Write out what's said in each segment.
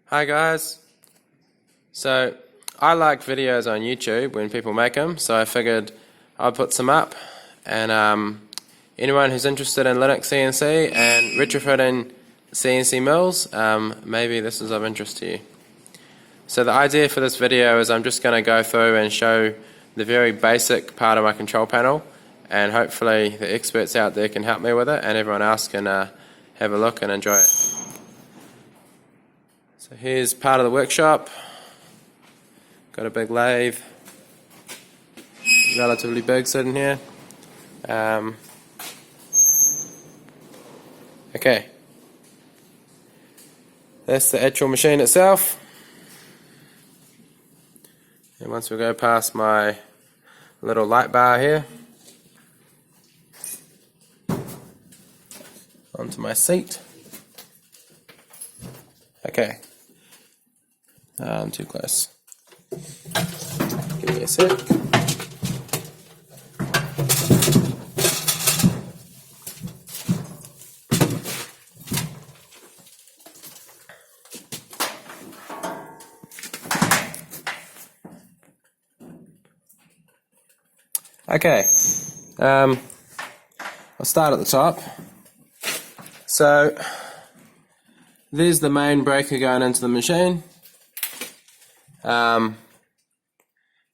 Hi guys. So I like videos on YouTube when people make them, so I figured I'd put some up, and anyone who's interested in Linuxcnc and retrofitting CNC mills, maybe this is of interest to you. So the idea for this video is I'm just going to go through and show the very basic part of my control panel, and hopefully the experts out there can help me with it and everyone else can have a look and enjoy it. So here's part of the workshop. Got a big lathe, relatively big, sitting here. Okay, that's the actual machine itself. And once we go past my little light bar here, onto my seat. Okay. I'm too close. Give me a sec. Okay. I'll start at the top. So there's the main breaker going into the machine.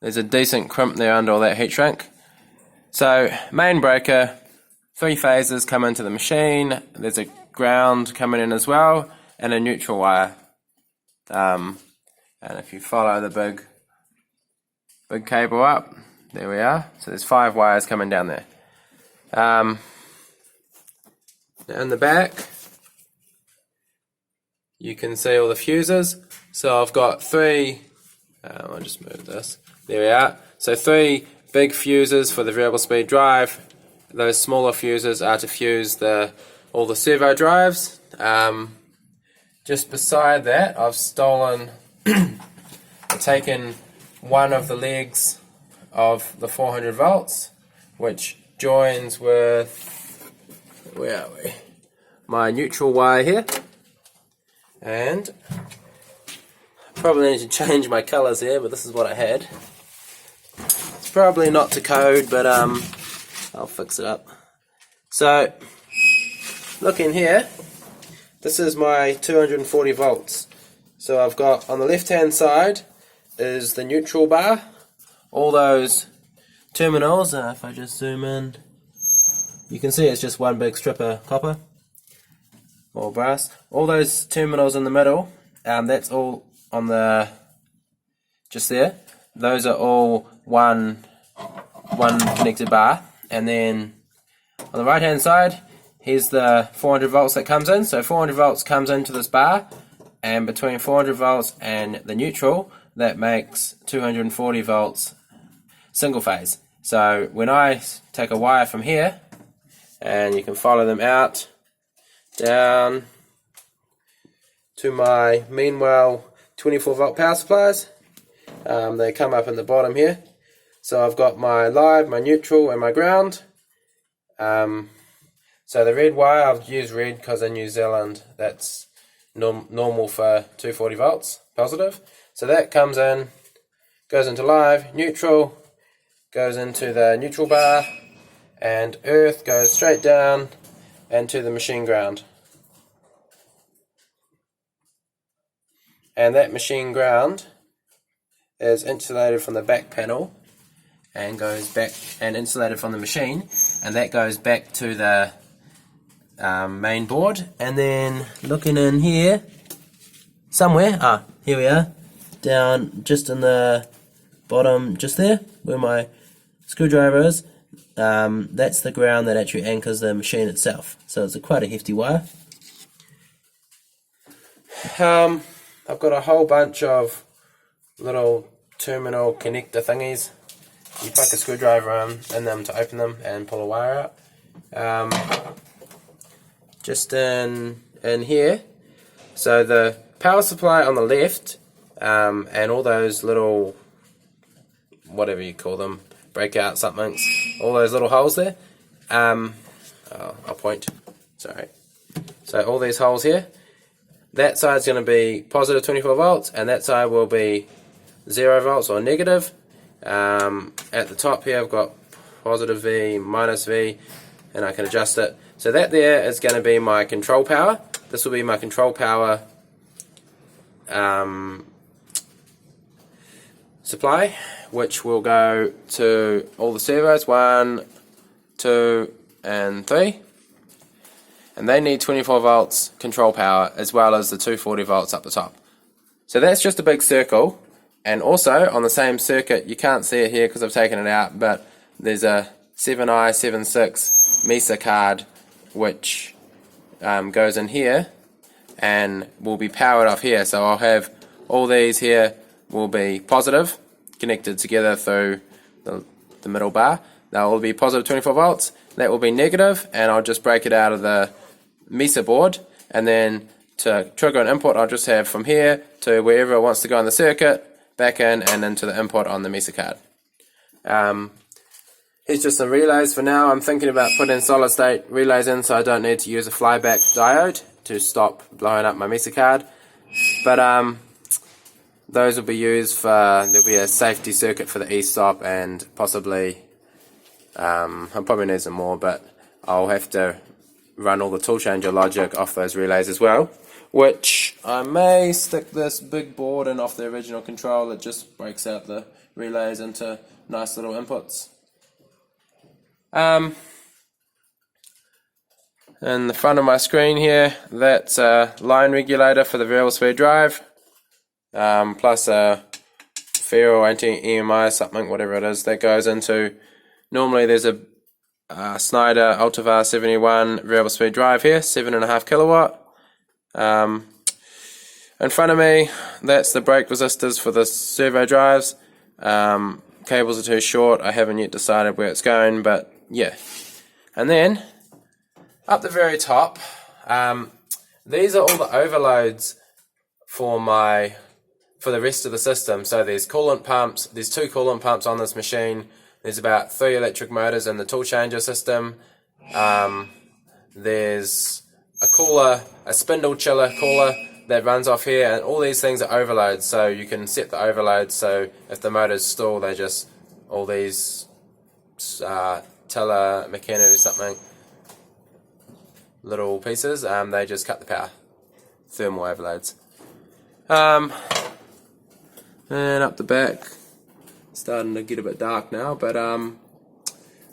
There's a decent crimp there under all that heat shrink. So main breaker, 3 phases come into the machine. There's a ground coming in as well, and a neutral wire. And if you follow the big cable up, there we are. So there's 5 wires coming down there. Now in the back, you can see all the fuses. So I've got 3. I'll just move this. There we are. So 3 big fuses for the variable speed drive. Those smaller fuses are to fuse all the servo drives. Just beside that, I've taken one of the legs of the 400 volts, which joins with, where are we? My neutral wire here. And probably need to change my colours here, but this is what I had. It's probably not to code, but I'll fix it up. So, look in here. This is my 240 volts. So I've got, on the left hand side is the neutral bar. All those terminals, if I just zoom in, you can see it's just one big strip of copper or brass. All those terminals in the middle, that's all on the, just there, those are all one connected bar. And then on the right hand side, here's the 400 volts that comes in. So 400 volts comes into this bar, and between 400 volts and the neutral, that makes 240 volts single phase. So when I take a wire from here, and you can follow them out down to my Meanwhile 24 volt power supplies. They come up in the bottom here. So I've got my live, my neutral, and my ground. So the red wire, I've used red because in New Zealand that's normal for 240 volts positive. So that comes in, goes into live, neutral, goes into the neutral bar, and earth goes straight down into the machine ground. And that machine ground is insulated from the back panel and goes back, and insulated from the machine, and that goes back to the main board. And then looking in here somewhere, here we are, down just in the bottom, just there where my screwdriver is, that's the ground that actually anchors the machine itself. So it's quite a hefty wire. I've got a whole bunch of little terminal connector thingies. You poke a screwdriver in them to open them and pull a wire out. Just in here, so the power supply on the left, and all those little, whatever you call them, breakout somethings, all those little holes there, I'll point, sorry. So all these holes here, that side's going to be positive 24 volts, and that side will be 0 volts or negative. At the top here I've got positive V, minus V, and I can adjust it. So that there is going to be my control power. This will be my control power supply, which will go to all the servos, 1, 2, and 3. And they need 24 volts control power as well as the 240 volts up the top. So that's just a big circle. And also on the same circuit, you can't see it here because I've taken it out, but there's a 7i76 MESA card which goes in here and will be powered off here. So I'll have all these here will be positive, connected together through the middle bar. That will be positive 24 volts. That will be negative, and I'll just break it out of the MESA board, and then to trigger an input I'll just have from here to wherever it wants to go in the circuit, back in and into the input on the MESA card. Here's just some relays for now. I'm thinking about putting solid state relays in so I don't need to use a flyback diode to stop blowing up my MESA card. But those will be used for, there'll be a safety circuit for the e-stop, and possibly, I'll probably need some more, but I'll have to run all the tool changer logic off those relays as well, which I may stick this big board in off the original control that just breaks out the relays into nice little inputs. In the front of my screen here, that's a line regulator for the variable speed drive, plus a ferro anti-EMI something, whatever it is, that goes into, normally there's a Snyder Ultivar 71 variable speed drive here, 7.5 kilowatt. In front of me, that's the brake resistors for the servo drives. Cables are too short, I haven't yet decided where it's going, but yeah. And then, up the very top, these are all the overloads for the rest of the system. So there's coolant pumps, there's 2 coolant pumps on this machine. There's about 3 electric motors in the tool changer system. There's a cooler, a spindle chiller cooler that runs off here, and all these things are overloads, so you can set the overloads so if the motors stall, they just, all these Tele Mechano something little pieces, they just cut the power. Thermal overloads. And up the back, starting to get a bit dark now, but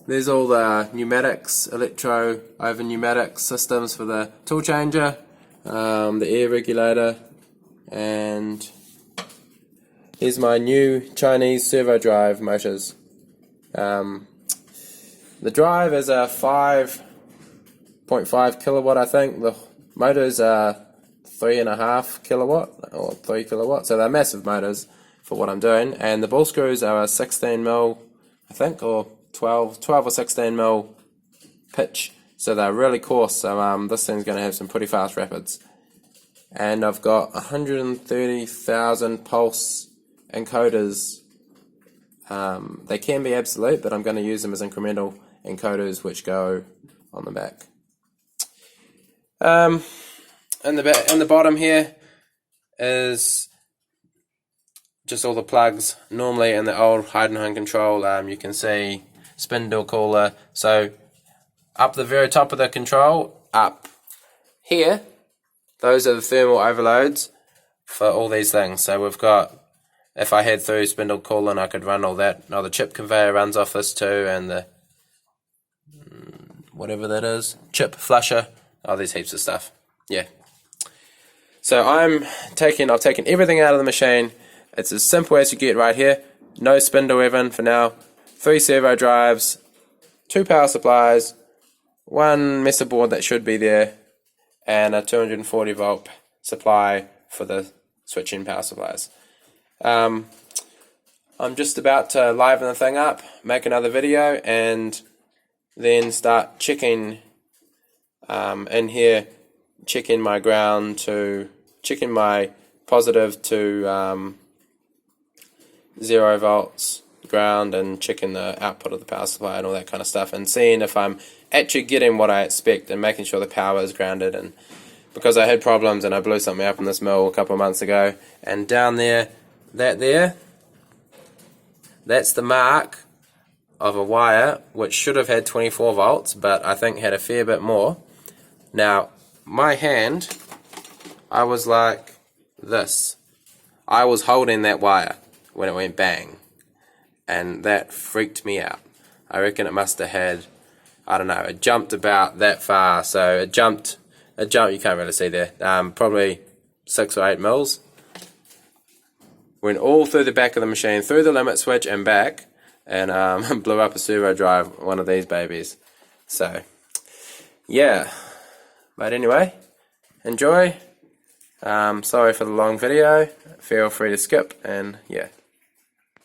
there's all the pneumatics, electro over pneumatic systems for the tool changer, the air regulator, and here's my new Chinese servo drive motors. The drive is a 5.5 kilowatt, I think. The motors are 3.5 kilowatt or 3 kilowatt, so they're massive motors for what I'm doing, and the ball screws are a 16 mil, I think, or 12 or 16 mil pitch, so they're really coarse. So this thing's going to have some pretty fast rapids, and I've got 130,000 pulse encoders. They can be absolute, but I'm going to use them as incremental encoders which go on the back. In the bottom here is just all the plugs. Normally in the old Heidenhain control, you can see spindle cooler. So up the very top of the control, up here, those are the thermal overloads for all these things. So we've got, if I had through spindle coolant, I could run all that. Now the chip conveyor runs off this too, and the whatever that is, chip flusher. Oh, there's heaps of stuff. Yeah. So I've taken everything out of the machine. It's as simple as you get right here. No spindle even for now. 3 servo drives, 2 power supplies, 1 MESA board that should be there, and a 240 volt supply for the switch-in power supplies. I'm just about to liven the thing up, make another video, and then start checking in here, checking my ground to, checking my positive to 0 volts ground, and checking the output of the power supply and all that kind of stuff, and seeing if I'm actually getting what I expect and making sure the power is grounded and because I had problems and I blew something up in this mill a couple of months ago, and down there, that's the mark of a wire which should have had 24 volts, but I think had a fair bit more. Now, my hand, I was like this. I was holding that wire when it went bang, and that freaked me out. I reckon it must have had, I don't know, it jumped about that far, so it jumped, you can't really see there, probably 6 or 8 mils. Went all through the back of the machine, through the limit switch and back, and blew up a servo drive, one of these babies. So, yeah. But anyway, enjoy. Sorry for the long video. Feel free to skip, and yeah.